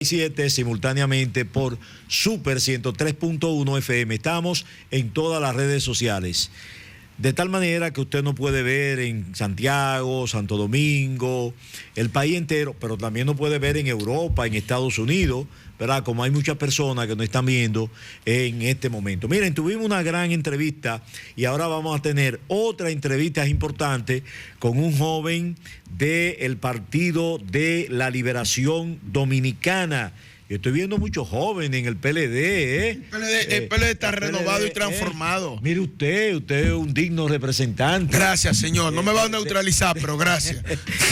Simultáneamente por Super 103.1 FM. Estamos en todas las redes sociales. De tal manera que usted nos puede ver en Santiago, Santo Domingo, el país entero, pero también nos puede ver en Europa, en Estados Unidos, ¿verdad? Como hay muchas personas que nos están viendo en este momento. Miren, tuvimos una gran entrevista y ahora vamos a tener otra entrevista importante con un joven del Partido de la Liberación Dominicana. Yo estoy viendo muchos jóvenes en el PLD, El PLD está renovado y transformado. Mire usted es un digno representante. Gracias, señor. No me va a neutralizar, pero gracias.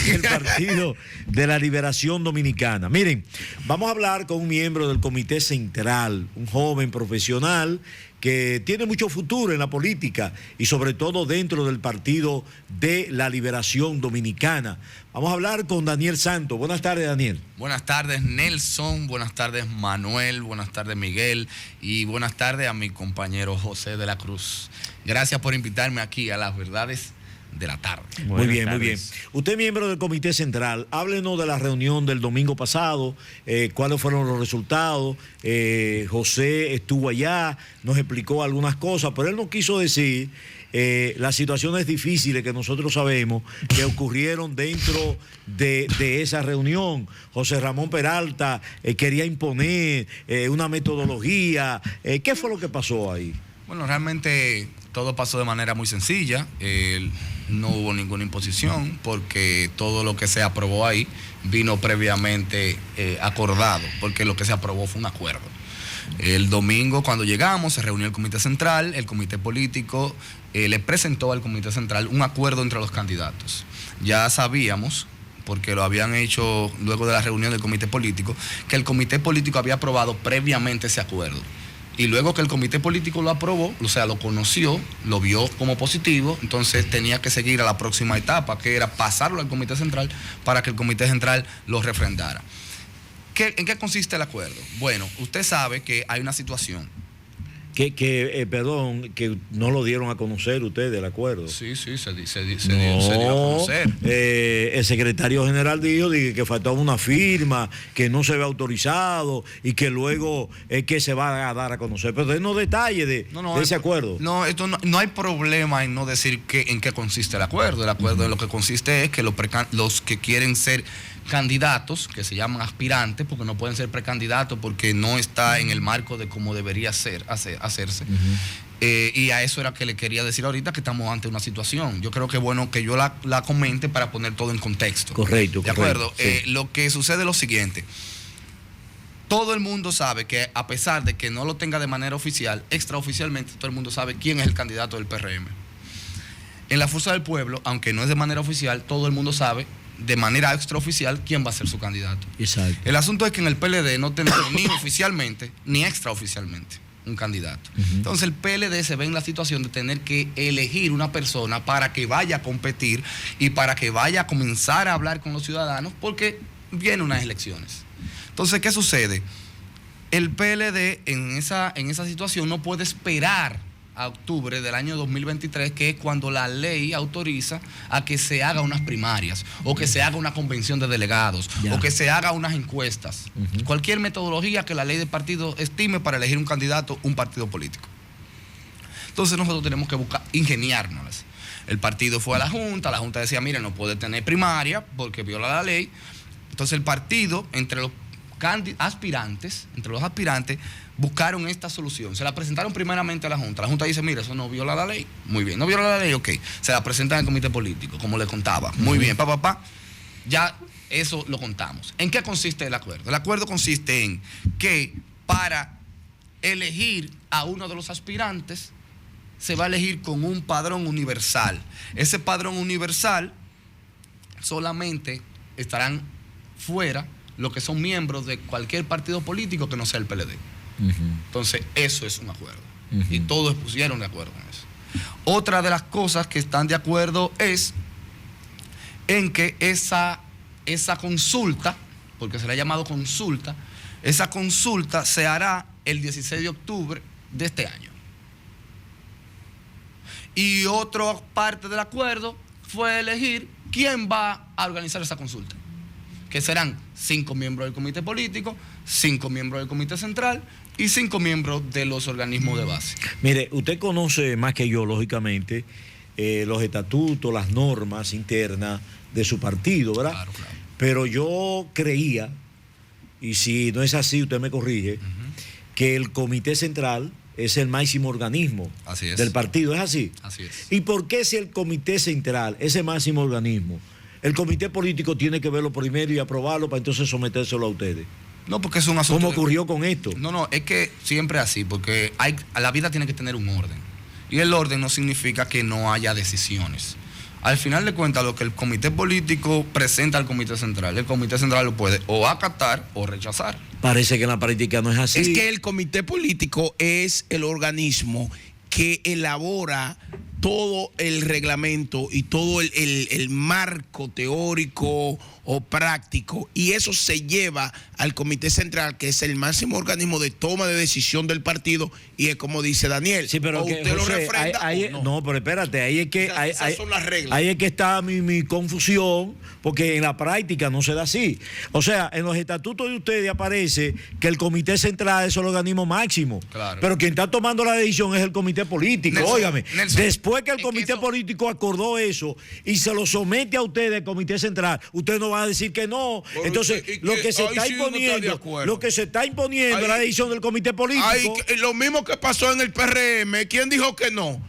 El Partido de la Liberación Dominicana. Miren, vamos a hablar con un miembro del Comité Central, un joven profesional que tiene mucho futuro en la política y sobre todo dentro del Partido de la Liberación Dominicana. Vamos a hablar con Daniel Santos. Buenas tardes, Daniel. Buenas tardes, Nelson. Buenas tardes, Manuel. Buenas tardes, Miguel. Y buenas tardes a mi compañero José de la Cruz. Gracias por invitarme aquí a las verdades de la tarde. Muy bien, muy bien. Usted es miembro del Comité Central. Háblenos de la reunión del domingo pasado, cuáles fueron los resultados. José estuvo allá, nos explicó algunas cosas, pero él no quiso decir las situaciones difíciles que nosotros sabemos que ocurrieron dentro de esa reunión. José Ramón Peralta quería imponer una metodología. ¿Qué fue lo que pasó ahí? Bueno, realmente todo pasó de manera muy sencilla. No hubo ninguna imposición porque todo lo que se aprobó ahí vino previamente acordado, porque lo que se aprobó fue un acuerdo. El domingo, cuando llegamos, se reunió el Comité Central, el Comité Político le presentó al Comité Central un acuerdo entre los candidatos. Ya sabíamos, porque lo habían hecho luego de la reunión del Comité Político, que el Comité Político había aprobado previamente ese acuerdo. Y luego que el Comité Político lo aprobó, o sea, lo conoció, lo vio como positivo, entonces tenía que seguir a la próxima etapa, que era pasarlo al Comité Central para que el Comité Central lo refrendara. ¿En qué consiste el acuerdo? Bueno, usted sabe que hay una situación. Perdón, que no lo dieron a conocer ustedes el acuerdo. Sí, se dio a conocer. El secretario general dijo que faltaba una firma, que no se había autorizado y que luego es que se va a dar a conocer. Pero denos detalles de ese acuerdo. No, no hay problema en no decir en qué consiste el acuerdo. El acuerdo en lo que consiste es que los que quieren ser candidatos, que se llaman aspirantes, porque no pueden ser precandidatos porque no está en el marco de cómo debería hacerse. Y a eso era que le quería decir ahorita, que estamos ante una situación. Yo creo que es bueno que yo la comente para poner todo en contexto. Correcto. ¿De acuerdo? Sí. Lo que sucede es lo siguiente. Todo el mundo sabe que, a pesar de que no lo tenga de manera oficial, extraoficialmente, todo el mundo sabe quién es el candidato del PRM. En la Fuerza del Pueblo, aunque no es de manera oficial, todo el mundo sabe de manera extraoficial quién va a ser su candidato. Exacto. El asunto es que en el PLD no tenemos ni oficialmente ni extraoficialmente un candidato. Entonces el PLD se ve en la situación de tener que elegir una persona para que vaya a competir y para que vaya a comenzar a hablar con los ciudadanos, porque vienen unas elecciones. Entonces, ¿qué sucede? El PLD en esa situación no puede esperar a octubre del año 2023, que es cuando la ley autoriza a que se haga unas primarias, o que se haga una convención de delegados, o que se haga unas encuestas. Cualquier metodología que la ley de partido estime para elegir un candidato, un partido político. Entonces nosotros tenemos que buscar ingeniárnoslas. El partido fue a la Junta decía, mire, no puede tener primaria porque viola la ley. Entonces el partido, entre los aspirantes, buscaron esta solución. Se la presentaron primeramente a la Junta. La Junta dice, mira, eso no viola la ley. Muy bien, no viola la ley, ok. Se la presentan al Comité Político, como le contaba. Muy bien, ya eso lo contamos. ¿En qué consiste el acuerdo? El acuerdo consiste en que para elegir a uno de los aspirantes se va a elegir con un padrón universal. Ese padrón universal solamente estarán fuera los que son miembros de cualquier partido político que no sea el PLD. Entonces, eso es un acuerdo. Y todos pusieron de acuerdo con eso. Otra de las cosas que están de acuerdo es en que esa consulta, porque se le ha llamado consulta, esa consulta se hará el 16 de octubre de este año. Y otra parte del acuerdo fue elegir quién va a organizar esa consulta, que serán 5 miembros del comité político, 5 miembros del comité central y 5 miembros de los organismos de base. Mire, usted conoce más que yo, lógicamente, los estatutos, las normas internas de su partido, ¿verdad? Claro, claro. Pero yo creía, y si no es así, usted me corrige, que el comité central es el máximo organismo del partido. ¿Es así? Así es. ¿Y por qué si el comité central es el máximo organismo, el comité político tiene que verlo primero y aprobarlo para entonces sometérselo a ustedes? No, porque es un asunto... ¿Cómo ocurrió con esto? No, es que siempre es así, porque la vida tiene que tener un orden. Y el orden no significa que no haya decisiones. Al final de cuentas, lo que el comité político presenta al comité central, el comité central lo puede o acatar o rechazar. Parece que en la práctica no es así. Es que el comité político es el organismo que elabora todo el reglamento y todo el marco teórico o práctico, y eso se lleva al comité central, que es el máximo organismo de toma de decisión del partido, y es como dice Daniel. Sí, pero o que, usted José, lo refrenda o no. No, pero espérate, ahí es que Esas son las reglas. ahí es que está mi confusión, porque en la práctica no se da así. O sea, en los estatutos de ustedes aparece que el comité central es el organismo máximo. Claro. Pero quien está tomando la decisión es el comité político. Nelson, Óigame, Nelson, después que el es comité que eso... político acordó eso y se lo somete a ustedes, el comité central, ustedes no van a decir que no. Bueno, Entonces, lo que se está sí uno está de imponiendo, acuerdo. lo que se está imponiendo Ahí- es la decisión del comité político. Lo mismo que pasó en el PRM, ¿quién dijo que no?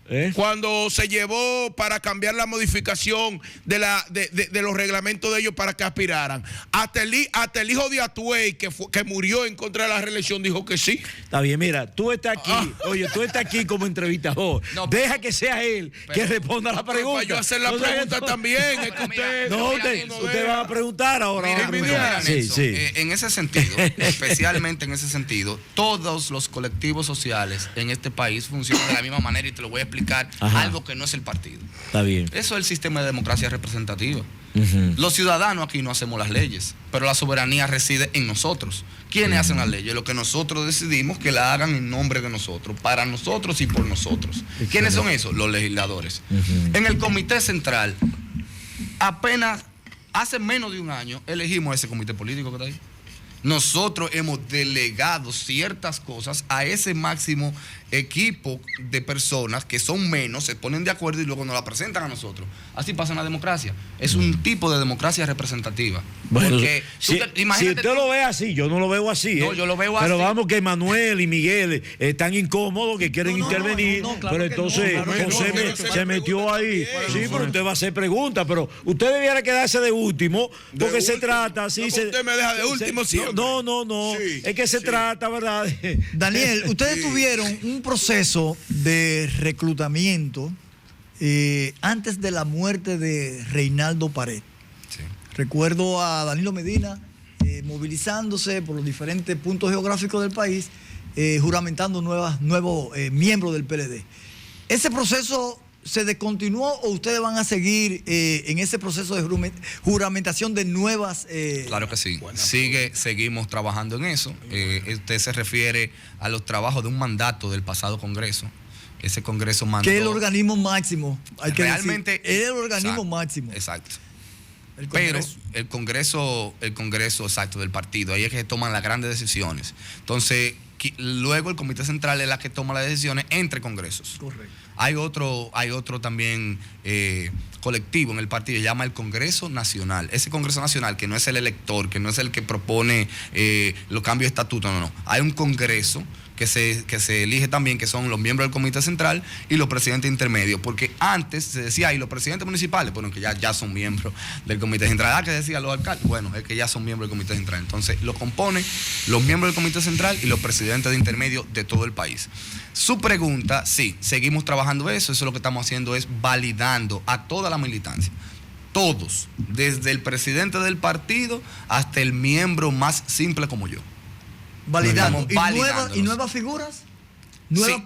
¿Eh? Cuando se llevó para cambiar la modificación de los reglamentos de ellos para que aspiraran. Hasta el hijo de Atuey, que murió en contra de la reelección, dijo que sí. Está bien, mira, tú estás aquí, oye, tú estás aquí como entrevistador. No, Deja que sea él que responda la Pero pregunta. para yo hacer la No sea pregunta que tú- también, es que usted... No, Mira, usted Nelson, va a preguntar ahora. Mira, va a pero preguntar. mira, Sí, Nelson, sí. en ese sentido, especialmente en ese sentido, todos los colectivos sociales en este país funcionan de la misma manera, y te lo voy a explicar. Ajá. Algo que no es el partido. Está bien. Eso es el sistema de democracia representativa. Ujú. Los ciudadanos aquí no hacemos las leyes, pero la soberanía reside en nosotros. ¿Quiénes hacen las leyes? Lo que nosotros decidimos que la hagan en nombre de nosotros, para nosotros y por nosotros. ¿Quiénes son esos? Los legisladores. En el comité central, apenas hace menos de un año elegimos ese comité político que está ahí. Nosotros hemos delegado ciertas cosas a ese máximo equipo de personas que son menos, se ponen de acuerdo y luego nos la presentan a nosotros. Así pasa en la democracia. Es un tipo de democracia representativa. Bueno, Porque si usted lo ve así, yo no lo veo así. No, yo lo veo Pero así. vamos que Manuel y Miguel están incómodos, que quieren intervenir. claro pero que entonces no, claro que José no. se metió ahí. Bueno, Sí, pero usted va a hacer preguntas. Pero usted debiera quedarse de último, porque se último. trata así. No, usted me deja de último siempre. No. Sí, Es que se sí. trata, ¿verdad? Daniel, ustedes tuvieron un proceso de reclutamiento antes de la muerte de Reinaldo Pared. Sí. Recuerdo a Danilo Medina movilizándose por los diferentes puntos geográficos del país, juramentando nuevos miembros del PLD. ¿Ese proceso se descontinuó o ustedes van a seguir en ese proceso de juramentación de nuevas? Claro que sí. Seguimos trabajando en eso. Usted se refiere a los trabajos de un mandato del pasado Congreso. Ese Congreso mandó... Que es el organismo máximo. Hay que realmente decir, es el organismo exacto, máximo. Exacto. El Pero Congreso. el Congreso exacto del partido, ahí es que se toman las grandes decisiones. Entonces, luego el Comité Central es la que toma las decisiones entre congresos. Correcto. Hay otro también colectivo en el partido, se llama el Congreso Nacional. Ese Congreso Nacional, que no es el elector, que no es el que propone los cambios de estatuto, no. Hay un Congreso que se elige también, que son los miembros del Comité Central y los presidentes intermedios, porque antes se decía, y los presidentes municipales, bueno, que ya son miembros del Comité Central. Que decía los alcaldes, bueno, es que ya son miembros del Comité Central. Entonces, lo componen los miembros del Comité Central y los presidentes de intermedio de todo el país. Su pregunta, sí, seguimos trabajando eso es lo que estamos haciendo, es validando a toda la militancia. Todos, desde el presidente del partido hasta el miembro más simple como yo. Validando. Estamos ¿Y validándolos. nuevas figuras? Sí.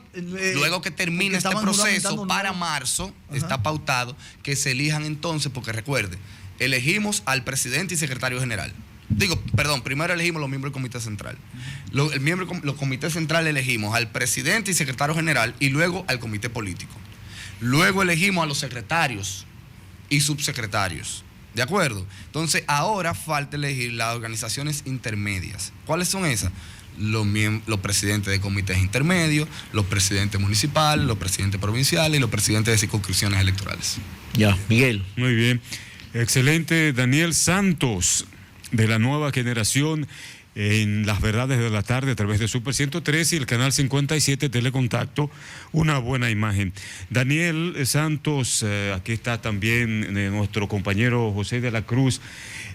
Luego que termine porque este estaban proceso, juramentando para nuevas. marzo, Ajá. está pautado que se elijan entonces, porque recuerde, elegimos al presidente y secretario general. Primero elegimos los miembros del Comité Central. Los comités centrales elegimos al presidente y secretario general y luego al comité político. Luego elegimos a los secretarios y subsecretarios ¿De acuerdo? Entonces, ahora falta elegir las organizaciones intermedias. ¿Cuáles son esas? Los presidentes de comités intermedios, los presidentes municipales, los presidentes provinciales y los presidentes de circunscripciones electorales. Ya, Miguel. Muy bien. Excelente, Daniel Santos, de la nueva generación, en Las Verdades de la Tarde a través de Super 103 y el canal 57 Telecontacto. Una buena imagen. Daniel Santos, aquí está también nuestro compañero José de la Cruz.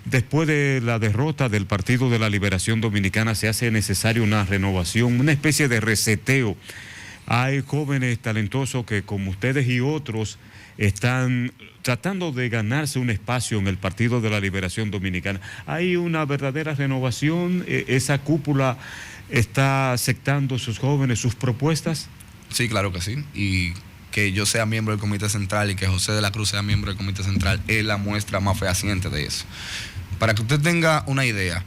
Después de la derrota del Partido de la Liberación Dominicana se hace necesaria una renovación, una especie de reseteo. Hay jóvenes talentosos que, como ustedes y otros, están tratando de ganarse un espacio en el Partido de la Liberación Dominicana. ¿Hay una verdadera renovación? ¿Esa cúpula está aceptando sus jóvenes, sus propuestas? Sí, claro que sí. Y que yo sea miembro del Comité Central y que José de la Cruz sea miembro del Comité Central es la muestra más fehaciente de eso. Para que usted tenga una idea,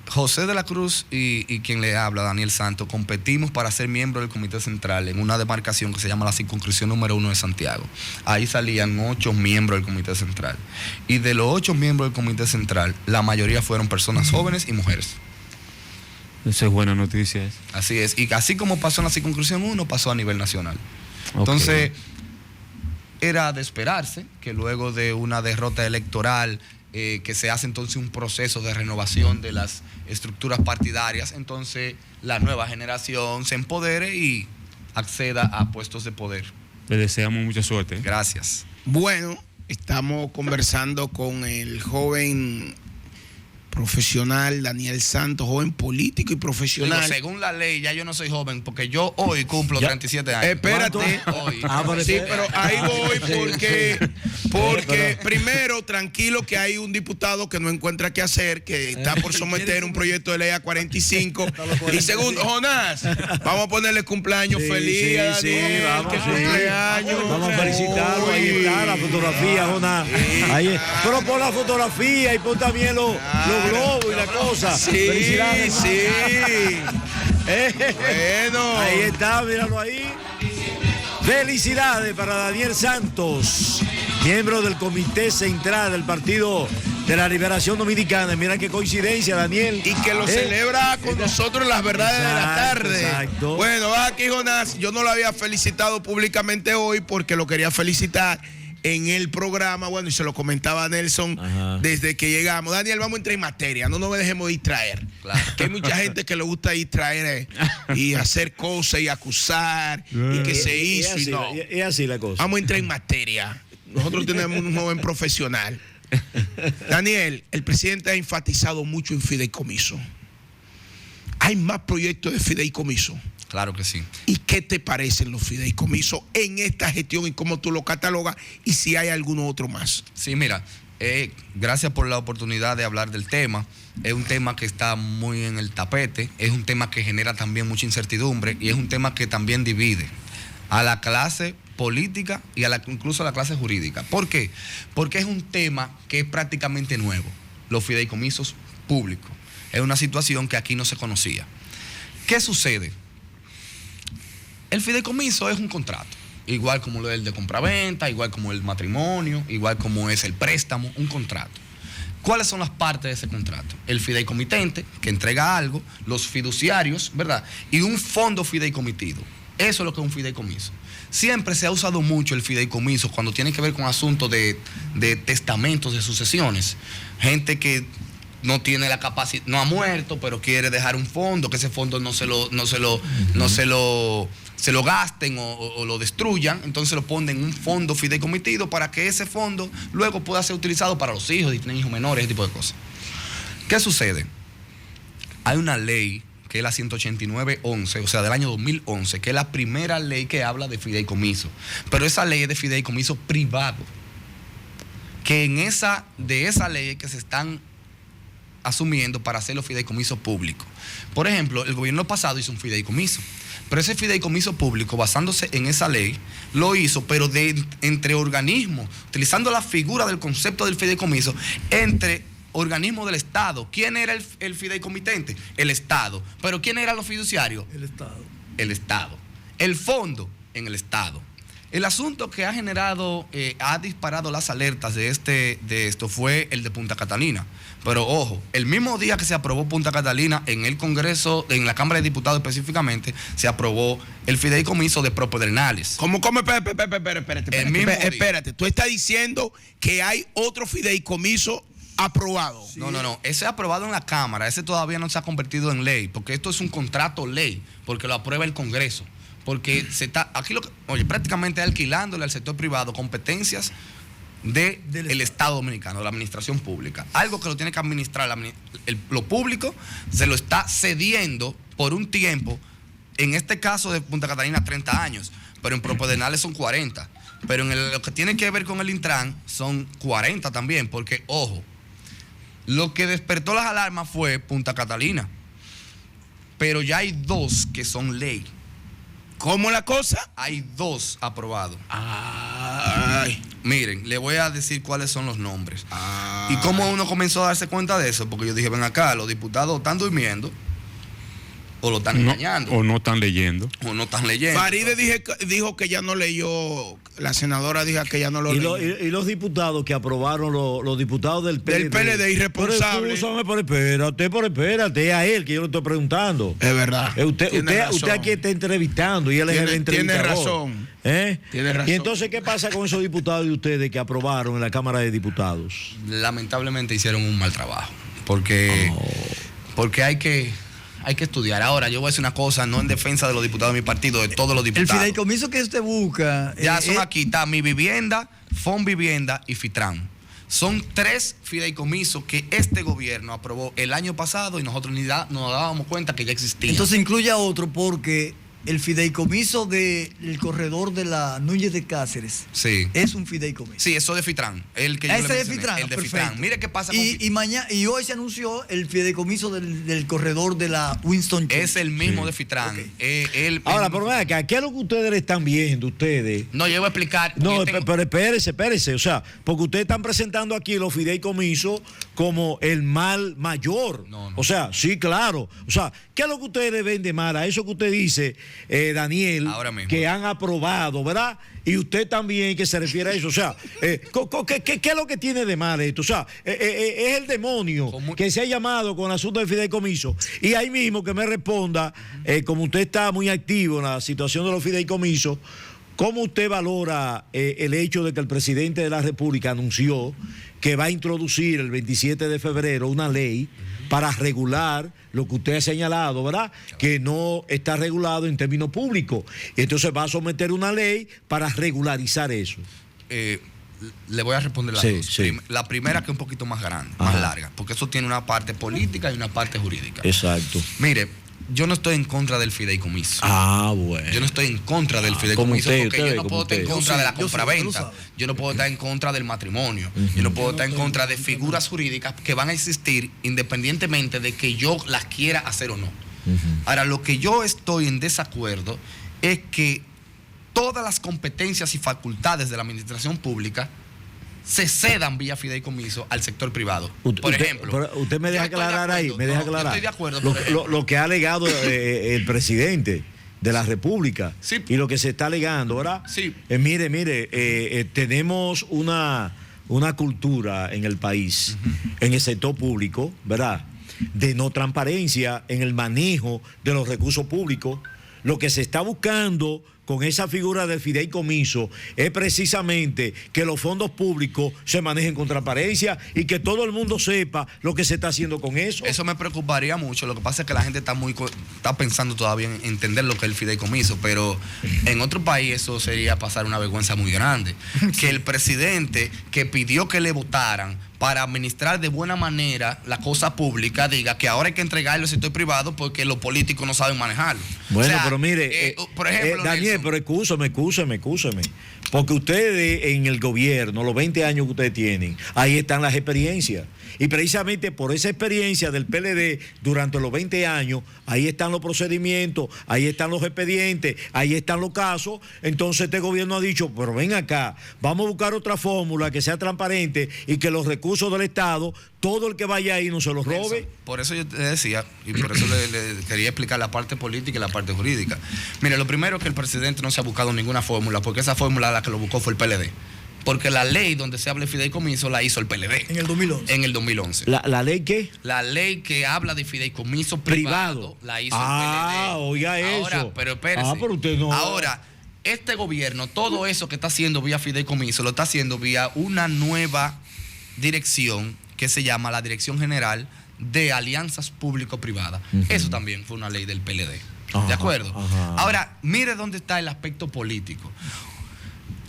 José de la Cruz y quien le habla, Daniel Santos, competimos para ser miembro del Comité Central en una demarcación que se llama la circunscripción número 1 de Santiago. Ahí salían 8 miembros del Comité Central. Y de los 8 miembros del Comité Central, la mayoría fueron personas jóvenes y mujeres. Esa es buena noticia. Así es. Y así como pasó en la circunscripción 1, pasó a nivel nacional. Okay. Entonces, era de esperarse que luego de una derrota electoral, que se hace entonces un proceso de renovación de las estructuras partidarias, entonces la nueva generación se empodere y acceda a puestos de poder. Le deseamos mucha suerte. Gracias. Bueno, estamos conversando con el joven profesional Daniel Santos, joven político y profesional. Digo, según la ley, ya yo no soy joven, porque yo hoy cumplo 37 años. Espérate. Hoy. Sí, pero ahí voy porque primero, tranquilo que hay un diputado que no encuentra qué hacer, que está por someter un proyecto de ley a 45. Y segundo, Jonás, vamos a ponerle cumpleaños feliz a Daniel, vamos, que sí. cumpleaños. Vamos a felicitarlo, ahí está la fotografía, Jonás. Ahí, pero pon la fotografía y pon también los globos y la cosa. Sí, Felicidades. sí. Bueno. Ahí está, míralo ahí. Felicidades para Daniel Santos, miembro del Comité Central del Partido de la Liberación Dominicana. Mira qué coincidencia, Daniel. Y que lo celebra con nosotros en Las Verdades de la Tarde. Exacto. Bueno, aquí Jonás, yo no lo había felicitado públicamente hoy porque lo quería felicitar en el programa, bueno, y se lo comentaba a Nelson. Ajá. Desde que llegamos. Daniel, vamos a entrar en materia, no nos dejemos distraer. Claro. Que hay mucha gente que le gusta distraer y hacer cosas y acusar y que se hizo y no. Es así la cosa. Vamos a entrar en materia. Nosotros tenemos un joven profesional. Daniel, el presidente ha enfatizado mucho en fideicomiso. Hay más proyectos de fideicomiso. Claro que sí. ¿Y qué te parecen los fideicomisos en esta gestión y cómo tú lo catalogas y si hay alguno otro más? Sí, mira, gracias por la oportunidad de hablar del tema. Es un tema que está muy en el tapete, es un tema que genera también mucha incertidumbre y es un tema que también divide a la clase política y incluso a la clase jurídica. ¿Por qué? Porque es un tema que es prácticamente nuevo, los fideicomisos públicos. Es una situación que aquí no se conocía. ¿Qué sucede? El fideicomiso es un contrato, igual como el de compraventa, igual como el matrimonio, igual como es el préstamo, un contrato. ¿Cuáles son las partes de ese contrato? El fideicomitente, que entrega algo, los fiduciarios, ¿verdad? Y un fondo fideicomitido. Eso es lo que es un fideicomiso. Siempre se ha usado mucho el fideicomiso cuando tiene que ver con asuntos de testamentos, de sucesiones. Gente que no tiene la capacidad, no ha muerto, pero quiere dejar un fondo, que ese fondo no se lo gasten o lo destruyan, entonces lo ponen en un fondo fideicomitido para que ese fondo luego pueda ser utilizado para los hijos, si tienen hijos menores, ese tipo de cosas. ¿Qué sucede? Hay una ley que es la 189-11, o sea, del año 2011, que es la primera ley que habla de fideicomiso, pero esa ley es de fideicomiso privado, que de esa ley que se están asumiendo para hacer los fideicomisos públicos. Por ejemplo, el gobierno pasado hizo un fideicomiso, pero ese fideicomiso público, basándose en esa ley, lo hizo, pero entre organismos, utilizando la figura del concepto del fideicomiso, entre organismos del Estado. ¿Quién era el fideicomitente? El Estado. ¿Pero quién eran los fiduciarios? El Estado. El Estado. El fondo en el Estado. El asunto que ha generado, ha disparado las alertas de esto fue el de Punta Catalina. Pero ojo, el mismo día que se aprobó Punta Catalina, en el Congreso, en la Cámara de Diputados específicamente, se aprobó el fideicomiso de Propedernales. ¿Cómo? Espérate. Tú estás diciendo que hay otro fideicomiso aprobado. Sí. No. Ese es aprobado en la Cámara. Ese todavía no se ha convertido en ley, porque esto es un contrato ley, porque lo aprueba el Congreso. Porque se está aquí prácticamente alquilándole al sector privado competencias del Estado Dominicano, de la administración pública. Algo que lo tiene que administrar lo público, se lo está cediendo por un tiempo, en este caso de Punta Catalina 30 años, pero en Propedernales son 40. Pero en lo que tiene que ver con el Intran son 40 también, porque ojo, lo que despertó las alarmas fue Punta Catalina, pero ya hay 2 que son ley. ¿Cómo la cosa? Hay 2 aprobados. Ay. Miren, le voy a decir cuáles son los nombres. Y cómo uno comenzó a darse cuenta de eso, porque yo dije, ven acá, los diputados están durmiendo, o lo están engañando. O no están leyendo. O no están leyendo. Faride dijo que ya no leyó, la senadora dijo que ya no lo leyó. Y los diputados que aprobaron, los diputados del PLD. Del PLD, irresponsable. Pero espérate, es a él que yo le estoy preguntando. Es verdad. Usted aquí está entrevistando y él es el entrevistador. Tiene razón. Tiene razón. Y entonces, ¿qué pasa con esos diputados de ustedes que aprobaron en la Cámara de Diputados? Lamentablemente hicieron un mal trabajo, porque hay que estudiar. Ahora, yo voy a decir una cosa, no en defensa de los diputados de mi partido, de todos los diputados. El fideicomiso que usted busca... Ya son aquí, está Mi Vivienda, Fonvivienda y Fitran. Son 3 fideicomisos que este gobierno aprobó el año pasado y nosotros nos dábamos cuenta que ya existían. Entonces incluye a otro porque el fideicomiso del corredor de la Núñez de Cáceres es un fideicomiso. Sí, eso de Fitran. El que yo ese le de Fitran. El de Perfecto. Fitran. Mire qué pasa con y hoy se anunció el fideicomiso del corredor de la Winston Churchill. Es el mismo de Fitran. Okay. Ahora, pero vean acá, ¿qué es lo que ustedes le están viendo ustedes? No, yo voy a explicar. No, pero espérese. O sea, porque ustedes están presentando aquí los fideicomisos como el mal mayor. No. O sea, sí, claro. O sea, ¿qué es lo que ustedes le ven de mal a eso que usted dice, Daniel, que han aprobado, ¿verdad? Y usted también que se refiere a eso. O sea, ¿qué es lo que tiene de mal esto? O sea, es el demonio que se ha llamado con el asunto del fideicomiso. Y ahí mismo que me responda, como usted está muy activo en la situación de los fideicomisos, ¿cómo usted valora el hecho de que el presidente de la República anunció que va a introducir el 27 de febrero una ley para regular lo que usted ha señalado, ¿verdad? Que no está regulado en términos públicos? Y entonces va a someter una ley para regularizar eso. Le voy a responder las dos. Sí. La primera, que es un poquito más grande, más larga, porque eso tiene una parte política y una parte jurídica. Exacto. Mire, yo no estoy en contra del fideicomiso. Bueno. Yo no estoy en contra del fideicomiso porque yo no puedo estar en contra de la compraventa. Yo no puedo estar en contra del matrimonio. Yo no puedo estar en contra de figuras jurídicas que van a existir independientemente de que yo las quiera hacer o no. Ahora, lo que yo estoy en desacuerdo es que todas las competencias y facultades de la administración pública se cedan vía fideicomiso al sector privado. Por ejemplo, usted me deja aclarar ahí, me deja aclarar. Yo estoy de acuerdo. Lo que ha alegado el presidente de la República y lo que se está alegando, ¿verdad? Sí. Mire, tenemos una cultura en el país, en el sector público, ¿verdad?, de no transparencia en el manejo de los recursos públicos. Lo que se está buscando con esa figura del fideicomiso es precisamente que los fondos públicos se manejen con transparencia y que todo el mundo sepa lo que se está haciendo con eso. Eso me preocuparía mucho. Lo que pasa es que la gente está pensando todavía en entender lo que es el fideicomiso, pero en otro país eso sería pasar una vergüenza muy grande. Que el presidente que pidió que le votaran para administrar de buena manera la cosa pública diga que ahora hay que entregarlo al sector privado porque los políticos no saben manejarlo. Bueno, o sea, pero mire, por ejemplo, Daniel, pero excúsame. Porque ustedes en el gobierno, los 20 años que ustedes tienen, ahí están las experiencias. Y precisamente por esa experiencia del PLD durante los 20 años, ahí están los procedimientos, ahí están los expedientes, ahí están los casos. Entonces este gobierno ha dicho, pero ven acá, vamos a buscar otra fórmula que sea transparente y que los recursos del Estado, todo el que vaya ahí no se los robe. Por eso yo te decía, y por eso le quería explicar la parte política y la parte jurídica. Mire, lo primero es que el presidente no se ha buscado ninguna fórmula, porque esa fórmula la que lo buscó fue el PLD. Porque la ley donde se habla de fideicomiso la hizo el PLD. En el 2011. En el 2011. ¿La ley qué? La ley que habla de fideicomiso privado la hizo el PLD. Oiga Ahora, eso. pero espérese. Pero usted no. Ahora, este gobierno, todo eso que está haciendo vía fideicomiso, lo está haciendo vía una nueva dirección que se llama la Dirección General de Alianzas Público-Privadas. Eso también fue una ley del PLD. ¿De acuerdo? Ahora, mire dónde está el aspecto político.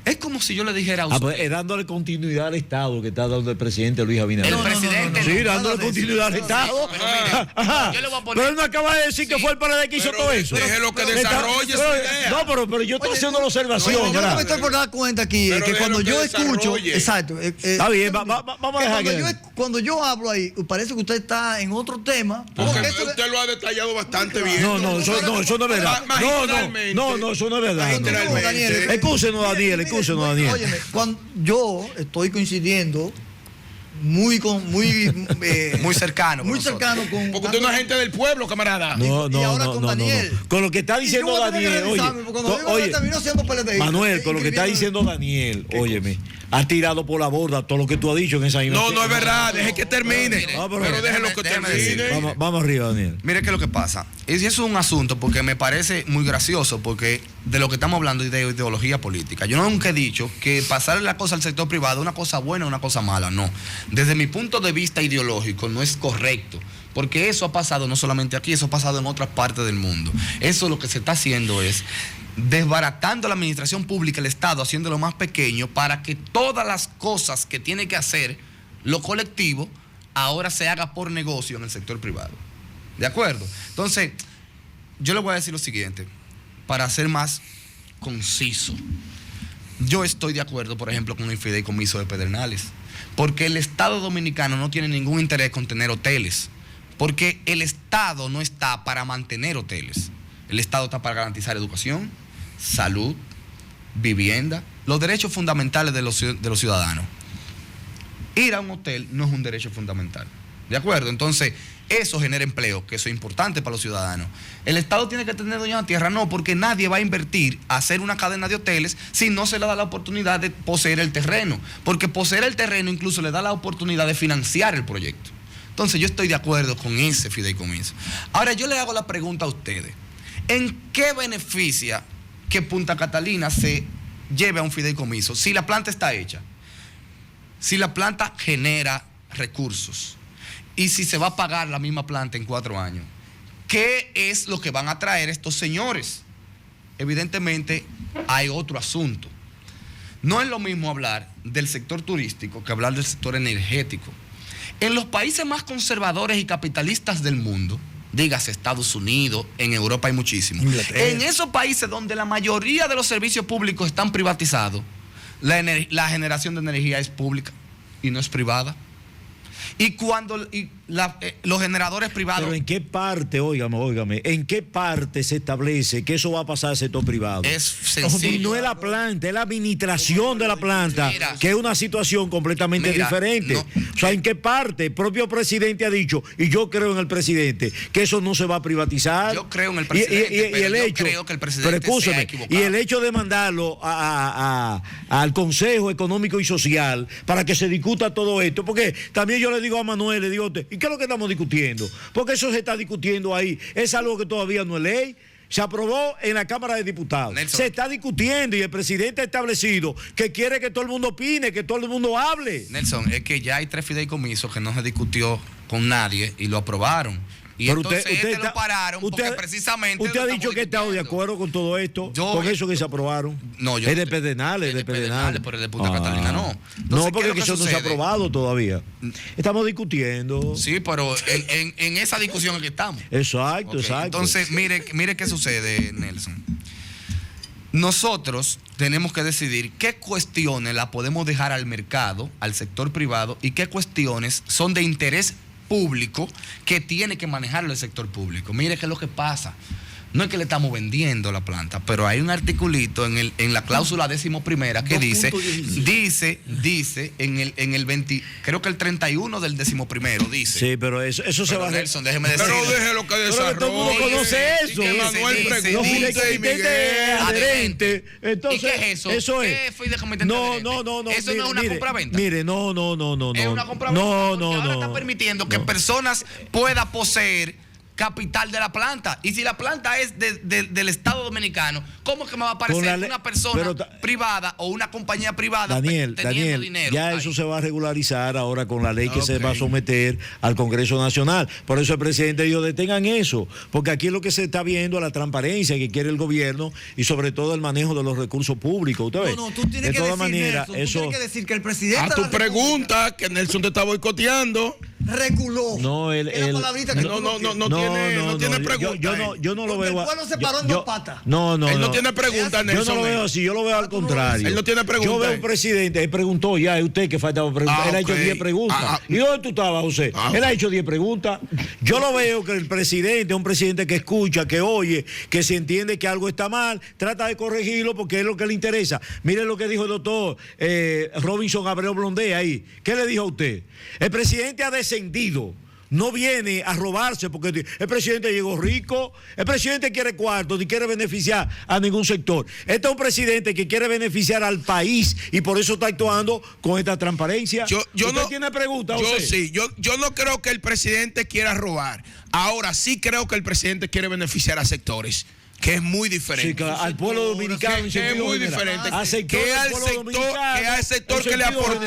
Es como si yo le dijera a usted. Pues, dándole continuidad al Estado que está dando el presidente Luis Abinader. El presidente. Sí, dándole continuidad al Estado. Pero mire, yo le voy a poner. Pero él no acaba de decir que fue el PLD que hizo todo eso. Déjelo que desarrolle su idea. No, pero yo estoy haciendo la observación. Yo no me ¿verdad? estoy por dar cuenta aquí Pero que cuando déjalo yo que escucho, desarrolle. exacto, Está bien, vamos a dejar que... cuando yo hablo ahí, parece que usted está en otro tema. Porque eso de- usted lo ha detallado bastante bien. No, eso no es verdad. Magistralmente. No, eso no es verdad. no. Magistralmente. Daniel, Excúsenos, Daniel, excúsenos, Daniel. Óyeme, cuando yo estoy coincidiendo muy cercano con muy nosotros. cercano con Porque usted es una gente del pueblo, camarada. No, y ahora con Daniel. Con lo que está Y yo diciendo voy a tener que Daniel, oye, revisarme, porque cuando digo que terminó siendo PLDista, Manuel, con lo que está diciendo Daniel, óyeme, ha tirado por la borda todo lo que tú has dicho en esa No, no es verdad. Deje que termine. No, Pero déjelo que déjeme termine. decirle. Vamos arriba, Daniel. Mire qué es lo que pasa. Y eso es un asunto porque me parece muy gracioso, porque de lo que estamos hablando es de ideología política. Yo nunca he dicho que pasarle la cosa al sector privado es una cosa buena o una cosa mala, no. Desde mi punto de vista ideológico no es correcto, porque eso ha pasado no solamente aquí, eso ha pasado en otras partes del mundo. Eso lo que se está haciendo es desbaratando la administración pública, el Estado, haciéndolo más pequeño para que todas las cosas que tiene que hacer lo colectivo ahora se haga por negocio en el sector privado. ¿De acuerdo? Entonces, yo le voy a decir lo siguiente, para ser más conciso. Yo estoy de acuerdo, por ejemplo, con el fideicomiso de Pedernales, porque el Estado dominicano no tiene ningún interés con tener hoteles, porque el Estado no está para mantener hoteles. El Estado está para garantizar educación, salud, vivienda, los derechos fundamentales de los ciudadanos. Ir a un hotel no es un derecho fundamental. ¿De acuerdo? Entonces, eso genera empleo, que eso es importante para los ciudadanos. ¿El Estado tiene que tener dueño de la tierra? No, porque nadie va a invertir a hacer una cadena de hoteles si no se le da la oportunidad de poseer el terreno. Porque poseer el terreno incluso le da la oportunidad de financiar el proyecto. Entonces, yo estoy de acuerdo con ese fideicomiso. Ahora, yo le hago la pregunta a ustedes. ¿En qué beneficia que Punta Catalina se lleve a un fideicomiso si la planta está hecha? Si la planta genera recursos y si se va a pagar la misma planta en 4 años, ¿qué es lo que van a traer estos señores? Evidentemente hay otro asunto. No es lo mismo hablar del sector turístico que hablar del sector energético. En los países más conservadores y capitalistas del mundo, dígase Estados Unidos, en Europa hay muchísimos. En esos países donde la mayoría de los servicios públicos están privatizados, la generación de energía es pública y no es privada. Y cuando los generadores privados... Pero ¿en qué parte, óigame, en qué parte se establece que eso va a pasar al sector privado? Es sencillo. No es la planta, es la administración de la planta, Mira, que es una situación completamente diferente. O sea, ¿en qué parte? El propio presidente ha dicho, y yo creo en el presidente, que eso no se va a privatizar. Yo creo en el presidente, pero yo creo que el presidente se ha equivocado. Y el hecho de mandarlo al Consejo Económico y Social para que se discuta todo esto, porque también yo le digo a Manuel, le digo, ¿y qué es lo que estamos discutiendo? Porque eso se está discutiendo ahí. Es algo que todavía no es ley. Se aprobó en la Cámara de Diputados. Nelson. Se está discutiendo y el presidente ha establecido que quiere que todo el mundo opine, que todo el mundo hable. Nelson, es que ya hay 3 fideicomisos que no se discutió con nadie y lo aprobaron. Y Pero entonces lo pararon porque precisamente... Usted ha lo dicho estamos que está de discutiendo. acuerdo con todo esto, con eso que se aprobaron. No, yo... Es de Pedernales, es de Pedernales, pero el de Punta Catalina no. Entonces, no, ¿qué porque es lo que eso no se ha sucede? aprobado todavía. Estamos discutiendo. Sí, pero en esa discusión en que estamos. Exacto, Okay, exacto. Entonces, mire qué sucede, Nelson. nosotros tenemos que decidir qué cuestiones las podemos dejar al mercado, al sector privado, y qué cuestiones son de interés público que tiene que manejarlo el sector público. Mire qué es lo que pasa. No es que le estamos vendiendo la planta, pero hay un articulito en la cláusula 11ª que dice en el 20, creo que el 31 del 11º dice. Sí, pero eso se va a... Nelson, déjeme decir. Pero déjelo que Pero que todo el mundo desarrolle. conoce Y eso. que Manuel Dice, pregunte Los y fideicomitentes Miguel. adherentes. Entonces, ¿Y qué es eso? Eso es. ¿Qué fideicomitente No, adherente? no, no, no. Eso no es una compraventa. Mire, no. Es una compraventa. No, porque ahora está no. permitiendo que personas puedan poseer capital de la planta. Y si la planta es del Estado Dominicano, ¿cómo es que me va a aparecer una persona privada o una compañía privada Daniel, teniendo dinero? ya eso se va a regularizar ahora con la ley que se va a someter al Congreso Nacional. Por eso el presidente dijo, detengan eso, porque aquí lo que se está viendo es la transparencia que quiere el gobierno y sobre todo el manejo de los recursos públicos. ¿Usted ve? No, tú tienes de que todas decir, maneras, Nelson, tú tienes que decir que el presidente A de tu la República pregunta, que Nelson te está boicoteando. reculó. No, Es la palabrita que tú No tiene pregunta. Yo no lo Porque veo. el pueblo se paró en dos patas. No. Él no tiene pregunta, Yo Nelson. no lo veo así, yo lo veo al contrario. Él no tiene pregunta. Yo veo un presidente, él preguntó ya, es usted que faltaba preguntar. Él ha hecho ok. 10 preguntas. ¿Y dónde tú estabas, José? Él ha hecho 10 preguntas. Yo lo veo que el presidente es un presidente que escucha, que oye, que si entiende que algo está mal, trata de corregirlo porque es lo que le interesa. Mire lo que dijo el doctor Robinson Abreu Blondé ahí. ¿Qué le dijo a usted? El presidente ha descendido. No viene a robarse porque el presidente llegó rico, el presidente quiere cuartos ni quiere beneficiar a ningún sector. Este es un presidente que quiere beneficiar al país y por eso está actuando con esta transparencia. ¿Usted tiene preguntas, José? Sí, yo no creo que el presidente quiera robar. Ahora sí creo que el presidente quiere beneficiar a sectores, que es muy diferente. Sí, claro, al pueblo dominicano. Que es muy diferente. Que al sector que le aportó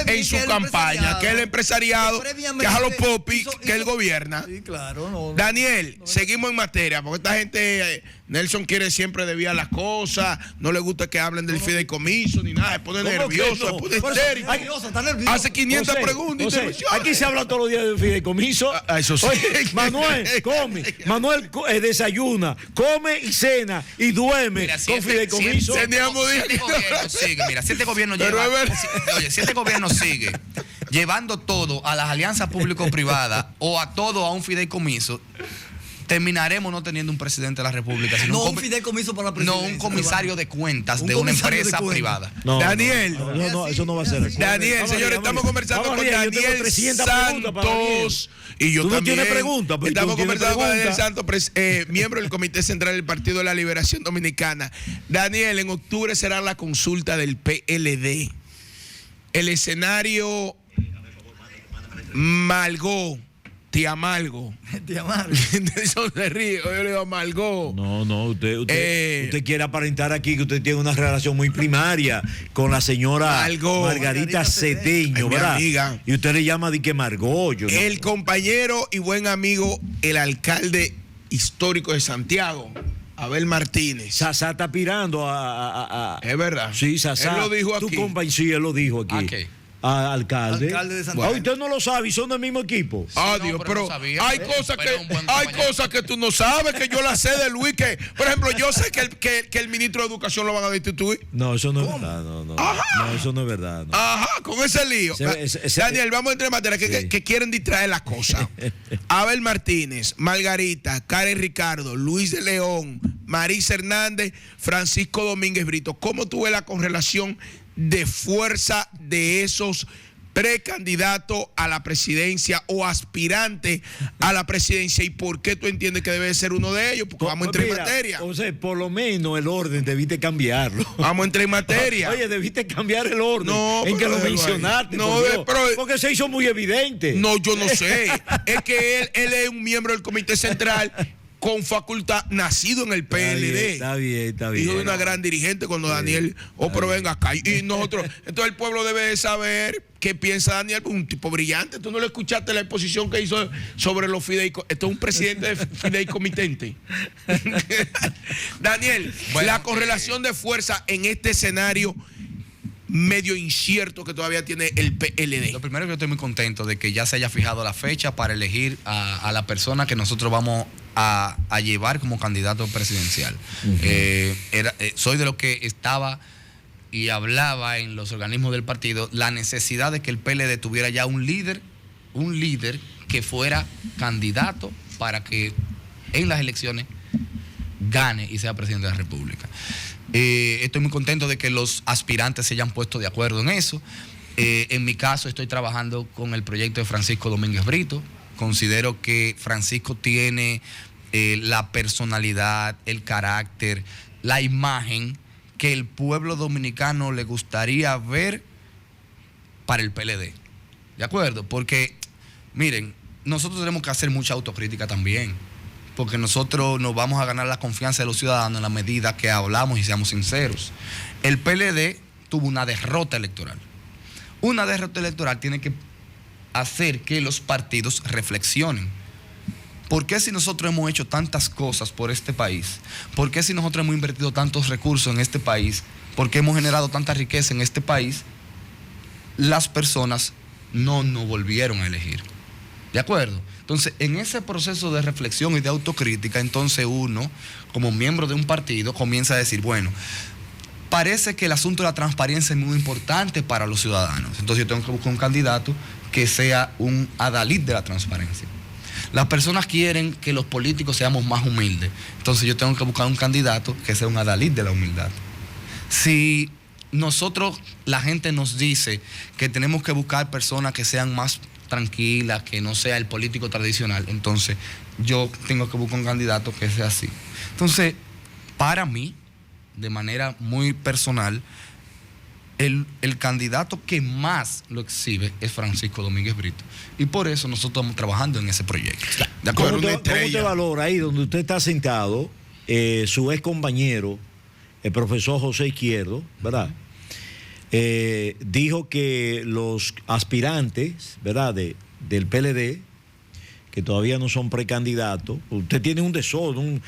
en su campaña, que es el empresariado, que es a los popis, que él gobierna. Sí, claro. Daniel, seguimos en materia, porque esta gente, Nelson quiere siempre desviar las cosas, no le gusta que hablen del fideicomiso ni nada, se pone nervioso, se pone histérico. Hace 500 preguntas. Aquí se habla todos los días del fideicomiso. Eso sí. Oye, Manuel come, Manuel desayuna, come y cena y duerme Mira, con fideicomiso. Si este gobierno sigue llevando todo a las alianzas público-privadas o a todo a un fideicomiso, terminaremos no teniendo un presidente de la República, sino No un fideicomiso para la presidencia. un comisario de cuentas de una empresa privada. No, Daniel. no, eso no va a ser así. Daniel, señores, estamos conversando con Daniel Santos. Y yo Tú no también. tienes preguntas, pero Estamos tú tienes conversando con Daniel preguntas. Santos, miembro del Comité Central del Partido de la Liberación Dominicana. Daniel, en octubre será la consulta del PLD. El escenario Malgó. Te amargo. Eso se ríe. Yo le digo amargó. No, usted quiere aparentar aquí que usted tiene una relación muy primaria con la señora Margarita Cedeño, ¿verdad? Amiga. Y usted le llama de que Margollo. ¿No? El compañero y buen amigo, el alcalde histórico de Santiago, Abel Martínez. Sasá está aspirando a... Es verdad. Sí, Sasá. Él lo dijo aquí. Sí, él lo dijo aquí. ¿A qué? Alcalde. Alcalde de Santiago. Usted no lo sabe y son del mismo equipo. Adiós, no, pero no sabía, hay pero cosas es un buen hay compañero. cosas que tú no sabes, que yo las sé de Luis, que, por ejemplo, yo sé que el ministro de Educación lo van a destituir. No, eso no es verdad. No, eso no es verdad. No. Ajá, con ese lío. Daniel, vamos a entrar en materia, que quieren distraer las cosas. Abel Martínez, Margarita, Karen Ricardo, Luis de León, Marisa Hernández, Francisco Domínguez Brito. ¿Cómo tú ves la correlación de fuerza de esos precandidato a la presidencia o aspirante a la presidencia, y por qué tú entiendes que debe ser uno de ellos? Porque vamos a entrar en materia. O sea, por lo menos el orden debiste cambiarlo. Vamos a entrar en materia. Oye, debiste cambiar el orden No, en que pero lo mencionaste. no, por Dios, pero- porque se hizo muy evidente. No, yo no sé. Es que él es un miembro del Comité Central con facultad, nacido en el PLD. Está bien. Hijo de una gran dirigente cuando Daniel, pero venga acá. Y nosotros, entonces el pueblo debe de saber qué piensa Daniel, un tipo brillante. Tú no le escuchaste la exposición que hizo sobre los fideicomisos. Esto es un presidente de fideicomitente. Daniel, Bueno, la correlación de fuerza en este escenario medio incierto que todavía tiene el PLD. Lo primero, que yo estoy muy contento de que ya se haya fijado la fecha para elegir a la persona que nosotros vamos a llevar como candidato presidencial. Soy de los que estaba y hablaba en los organismos del partido la necesidad de que el PLD tuviera ya un líder que fuera candidato para que en las elecciones gane y sea presidente de la República. Estoy muy contento de que los aspirantes se hayan puesto de acuerdo en eso. En mi caso estoy trabajando con el proyecto de Francisco Domínguez Brito. Considero que Francisco tiene la personalidad, el carácter, la imagen que el pueblo dominicano le gustaría ver para el PLD. ¿De acuerdo? Porque, miren, nosotros tenemos que hacer mucha autocrítica también, porque nosotros nos vamos a ganar la confianza de los ciudadanos en la medida que hablamos y seamos sinceros. El PLD tuvo una derrota electoral. Una derrota electoral tiene que hacer que los partidos reflexionen. ¿Por qué si nosotros hemos hecho tantas cosas por este país? ¿Por qué si nosotros hemos invertido tantos recursos en este país? ¿Por qué hemos generado tanta riqueza en este país? Las personas no nos volvieron a elegir. ¿De acuerdo? Entonces, en ese proceso de reflexión y de autocrítica, entonces uno, como miembro de un partido, comienza a decir, bueno, parece que el asunto de la transparencia es muy importante para los ciudadanos. Entonces yo tengo que buscar un candidato que sea un adalid de la transparencia. Las personas quieren que los políticos seamos más humildes. Entonces yo tengo que buscar un candidato que sea un adalid de la humildad. Si nosotros, la gente nos dice que tenemos que buscar personas que sean más tranquilas, que no sea el político tradicional, entonces yo tengo que buscar un candidato que sea así. Entonces, para mí, de manera muy personal, el candidato que más lo exhibe es Francisco Domínguez Brito. Y por eso nosotros estamos trabajando en ese proyecto. ¿De acuerdo? ¿Cómo te valora ahí donde usted está sentado, su ex compañero, el profesor José Izquierdo, ¿verdad? Dijo que los aspirantes, ¿verdad?, del PLD, que todavía no son precandidatos, usted tiene un desorden,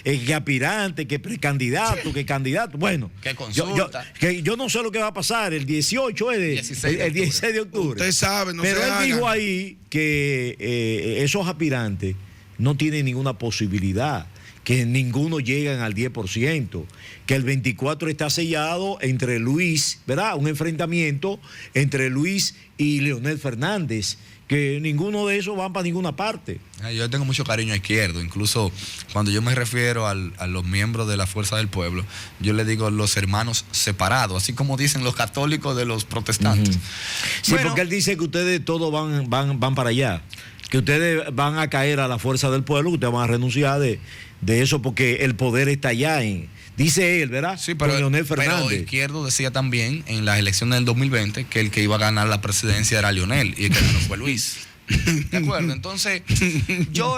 que aspirante, que precandidato, que candidato, bueno, que consulta. Yo no sé lo que va a pasar el 18, el 16 de octubre. Usted sabe, no pero se él haga. dijo ahí que esos aspirantes no tienen ninguna posibilidad, que ninguno llegan al 10%, que el 24 está sellado entre Luis, ¿verdad? Un enfrentamiento entre Luis y Leonel Fernández, que ninguno de esos van para ninguna parte. Yo tengo mucho cariño a Izquierdo, incluso cuando yo me refiero a los miembros de la Fuerza del Pueblo, yo le digo los hermanos separados, así como dicen los católicos de los protestantes. Sí, bueno, porque él dice que ustedes todos van para allá, que ustedes van a caer a la Fuerza del Pueblo, que ustedes van a renunciar de eso porque el poder está allá dice él, ¿verdad? Sí, pero, Leonel Fernández. Pero Izquierdo decía también en las elecciones del 2020 que el que iba a ganar la presidencia era Leonel y el que ganó fue Luis. ¿De acuerdo? Entonces, yo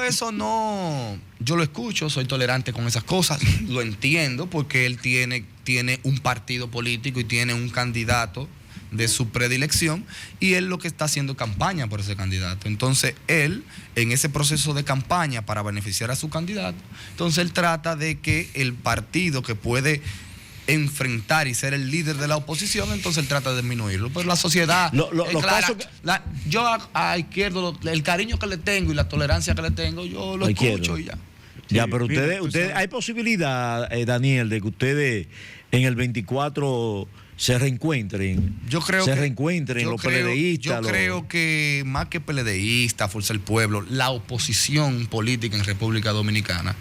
lo escucho, soy tolerante con esas cosas, lo entiendo porque él tiene un partido político y tiene un candidato de su predilección y él lo que está haciendo campaña por ese candidato. Entonces él, en ese proceso de campaña para beneficiar a su candidato, entonces él trata de que el partido que puede enfrentar y ser el líder de la oposición, entonces él trata de disminuirlo. Pero la sociedad, yo a Izquierdo, el cariño que le tengo y la tolerancia que le tengo, yo lo escucho y ya. Ya, pero ustedes, hay posibilidad, Daniel, de que ustedes en el 24 se reencuentren. Yo creo los PLDistas. Yo creo que más que PLDistas, Fuerza del Pueblo, la oposición política en República Dominicana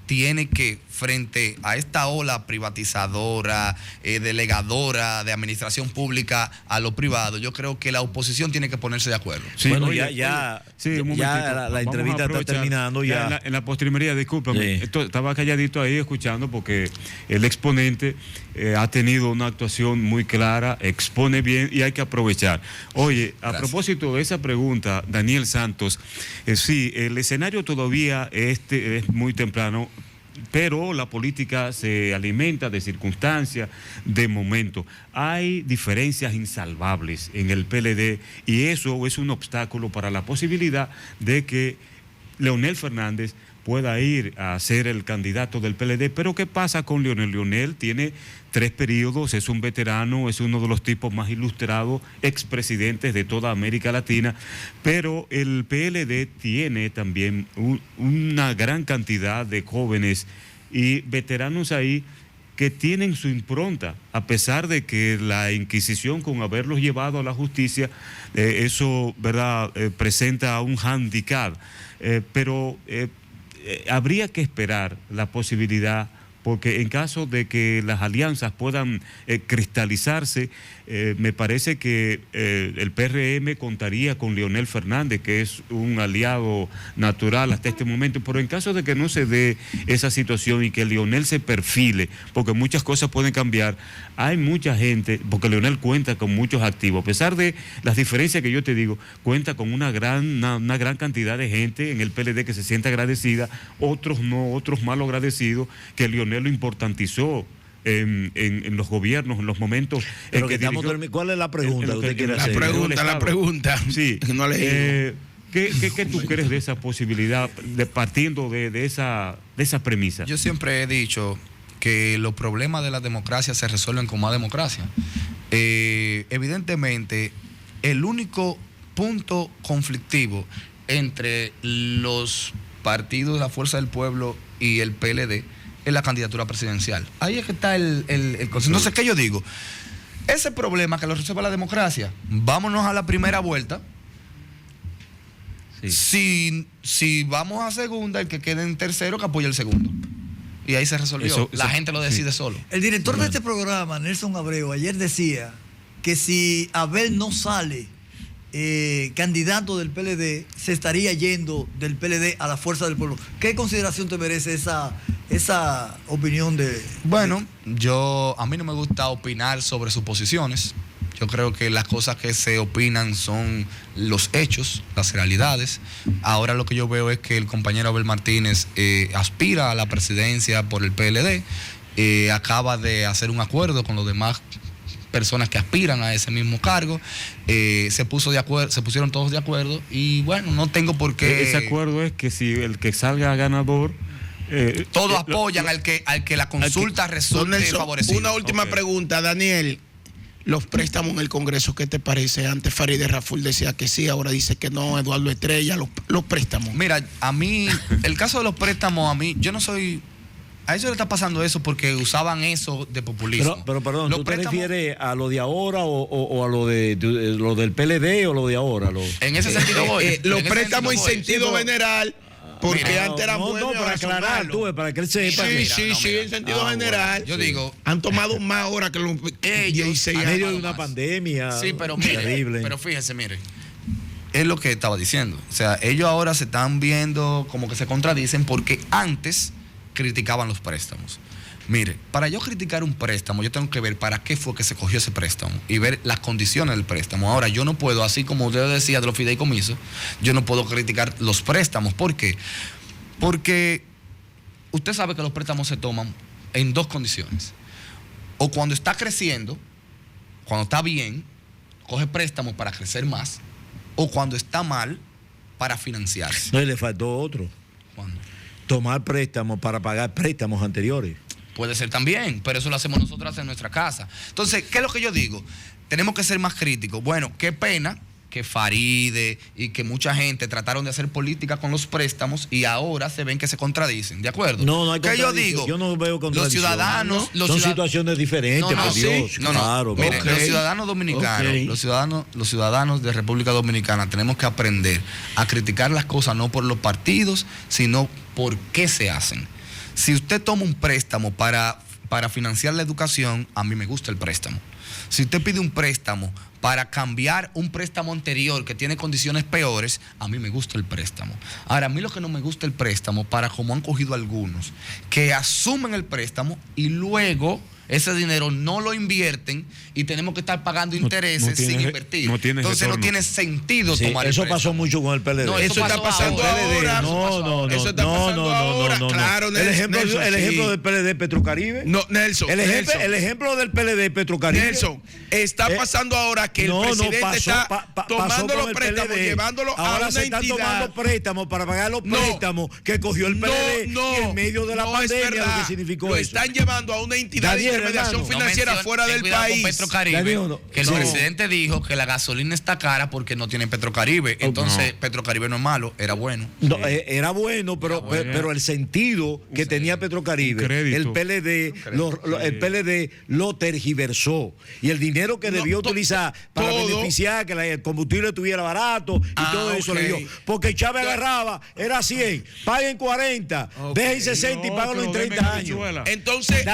tiene que, frente a esta ola privatizadora, delegadora de administración pública a lo privado, yo creo que la oposición tiene que ponerse de acuerdo. Sí, bueno, oye, ya la Vamos entrevista está terminando ya. En la postrimería, discúlpame, Sí. Estaba calladito ahí escuchando porque el exponente ha tenido una actuación muy clara, expone bien y hay que aprovechar. Oye, a propósito de esa pregunta, Daniel Santos, sí, el escenario todavía es muy temprano, pero la política se alimenta de circunstancias, de momentos. Hay diferencias insalvables en el PLD y eso es un obstáculo para la posibilidad de que Leonel Fernández pueda ir a ser el candidato del PLD. Pero ¿qué pasa con Leonel? Leonel tiene 3 periodos, es un veterano, es uno de los tipos más ilustrados, expresidentes de toda América Latina, pero el PLD tiene también una gran cantidad de jóvenes y veteranos ahí que tienen su impronta, a pesar de que la Inquisición, con haberlos llevado a la justicia, eso, ¿verdad?, presenta un hándicap. Pero habría que esperar la posibilidad, porque en caso de que las alianzas puedan cristalizarse, me parece que el PRM contaría con Leonel Fernández, que es un aliado natural hasta este momento, pero en caso de que no se dé esa situación y que Leonel se perfile, porque muchas cosas pueden cambiar, hay mucha gente, porque Leonel cuenta con muchos activos, a pesar de las diferencias que yo te digo, cuenta con una gran cantidad de gente en el PLD que se siente agradecida, otros no, otros mal agradecidos, que Leonel lo importantizó en los gobiernos, en los momentos pero en que dirigió... ¿Cuál es la pregunta que usted quiere hacer? La pregunta. Sí. No ¿Qué tú crees de esa posibilidad, partiendo de esa premisa? Yo siempre he dicho que los problemas de la democracia se resuelven con más democracia. Evidentemente, el único punto conflictivo entre los partidos de la Fuerza del Pueblo y el PLD es la candidatura presidencial. Ahí es que está el consenso. Entonces, ¿qué yo digo? Ese problema que lo resuelve la democracia, vámonos a la primera vuelta. Sí. Si vamos a segunda, el que quede en tercero que apoye el segundo. Y ahí se resolvió. La gente lo decide solo. El director de este programa, Nelson Abreu, ayer decía que si Abel no sale candidato del PLD, se estaría yendo del PLD a la Fuerza del Pueblo. ¿Qué consideración te merece esa opinión de...? Bueno, a mí no me gusta opinar sobre suposiciones. Yo creo que las cosas que se opinan son los hechos, las realidades. Ahora lo que yo veo es que el compañero Abel Martínez aspira a la presidencia por el PLD, acaba de hacer un acuerdo con los demás personas que aspiran a ese mismo cargo, se pusieron todos de acuerdo y bueno, no tengo por qué... Ese acuerdo es que si el que salga ganador... todos apoyan al que la consulta resulte favorecido. Una última pregunta, Daniel. Los préstamos en el Congreso, ¿qué te parece? Antes Farideh Raful decía que sí, ahora dice que no, Eduardo Estrella, los préstamos. Mira, a mí, el caso de los préstamos, yo no soy... A ellos le está pasando eso porque usaban eso de populismo. Pero perdón, ¿tú te refieres a lo de ahora o a lo del PLD o lo de ahora? En ese sentido voy. Los préstamos en sentido general, porque mira, antes eran buenos. No, para aclarar, para que él sepa. Sí, en sentido general. Yo digo... Han tomado más horas que los 16 años. En medio de una más. pandemia. Sí, pero mire, terrible. Pero fíjense, mire. Es lo que estaba diciendo. O sea, ellos ahora se están viendo como que se contradicen porque antes criticaban los préstamos. Mire, para yo criticar un préstamo, yo tengo que ver para qué fue que se cogió ese préstamo y ver las condiciones del préstamo. Ahora, yo no puedo, así como usted decía de los fideicomisos, yo no puedo criticar los préstamos. ¿Por qué? Porque usted sabe que los préstamos se toman en 2 condiciones. O cuando está creciendo, cuando está bien, coge préstamos para crecer más, o cuando está mal, para financiarse. No, y le faltó otro. ¿Cuándo? Tomar préstamos para pagar préstamos anteriores. Puede ser también, pero eso lo hacemos nosotros en nuestra casa. Entonces, ¿qué es lo que yo digo? Tenemos que ser más críticos. Bueno, qué pena que Farideh y que mucha gente trataron de hacer política con los préstamos y ahora se ven que se contradicen, ¿de acuerdo? No hay ¿Qué yo digo? Yo no veo contradicción. Son situaciones diferentes, por Dios. Sí. Claro. Mire, los ciudadanos dominicanos, los ciudadanos de República Dominicana tenemos que aprender a criticar las cosas no por los partidos, sino por qué se hacen. Si usted toma un préstamo para financiar la educación, a mí me gusta el préstamo. Si usted pide un préstamo para cambiar un préstamo anterior que tiene condiciones peores, a mí me gusta el préstamo. Ahora, a mí lo que no me gusta el préstamo, para como han cogido algunos, que asumen el préstamo y luego ese dinero no lo invierten y tenemos que estar pagando intereses sin invertir. Entonces no tiene sentido tomar eso pasó mucho con el PLD. No, eso está pasando ahora. Eso está pasando ahora. Claro, el ejemplo del PLD Petrocaribe. No, Nelson. El ejemplo del PLD Petrocaribe. Nelson, está pasando ahora que el presidente está tomando los préstamos, llevándolo a una entidad. Ahora se están tomando préstamos para pagar los préstamos que cogió el PLD y en medio de la pandemia, lo que significó lo eso. Están llevando a una entidad de intermediación financiera fuera del país. Petrocaribe, que el presidente dijo que la gasolina está cara porque no tienen Petrocaribe. Entonces, Petrocaribe no es malo, era bueno. No, era bueno, pero el sentido que tenía Petrocaribe, el PLD lo tergiversó. Y el dinero que debió utilizar para beneficiar que el combustible estuviera barato y todo eso le dio. Porque Chávez agarraba, era 100, paguen 40, dejen 60 y páganlo en 30 años. Entonces,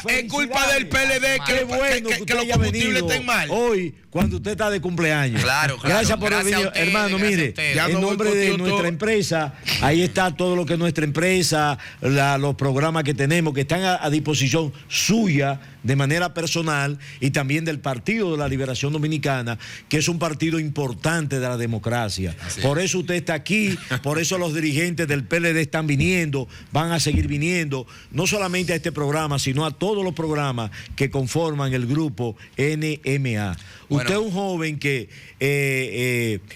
es culpa del PLD que los combustibles estén mal. Hoy, cuando usted está de cumpleaños. Claro. Gracias por haber venido. Hermano, mire, en nombre de nuestra empresa, ahí está todo lo que es nuestra empresa, los programas que tenemos, que están a disposición suya de manera personal y también del Partido de la Liberación Dominicana, que es un partido importante de la democracia. Por eso usted está aquí, por eso los dirigentes del PLD están viniendo, van a seguir viniendo, no solamente a este programa, sino a todos los programas que conforman el grupo NMA. Usted es un joven que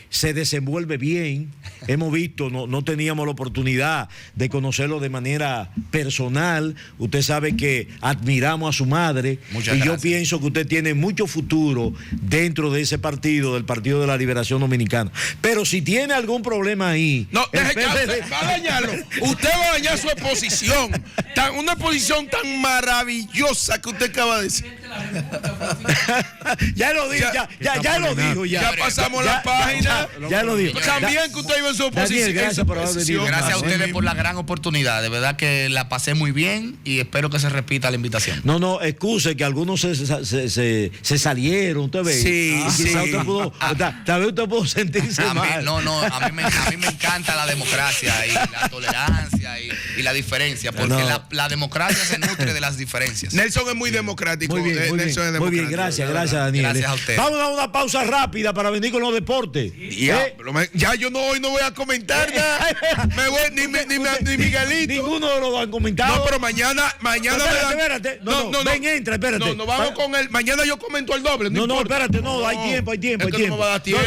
se desenvuelve bien. Hemos visto, no teníamos la oportunidad de conocerlo de manera personal. Usted sabe que admiramos a su madre. Muchas gracias. Yo pienso que usted tiene mucho futuro dentro de ese partido, del Partido de la Liberación Dominicana. Pero si tiene algún problema ahí... No, deje que va a dañarlo. Usted va a dañar su exposición. Una exposición tan maravillosa que usted acaba de decir. Ya lo dijo, ya lo dijo. Ya pasamos la página. Ya lo dijo. También que usted iba en su oposición. Daniel, gracias por haber venido. Gracias a ustedes por la gran oportunidad. De verdad que la pasé muy bien y espero que se repita la invitación. No, excuse que algunos se salieron, usted ve. Sí. Tal vez usted pudo sentirse mal. A mí me encanta la democracia y la tolerancia y la diferencia, porque la democracia se nutre de las diferencias. Nelson es muy democrático. Muy bien, gracias Daniel. Gracias a usted. Vamos a una pausa rápida para venir con los deportes. Ya yo hoy no voy a comentar nada. Me voy, ni Miguelito. Ninguno de los dos han comentado. No, pero mañana espérate. Ven, entra, espérate. No, vamos con él. Mañana yo comento el doble. No, espérate, hay tiempo. No me va a dar tiempo.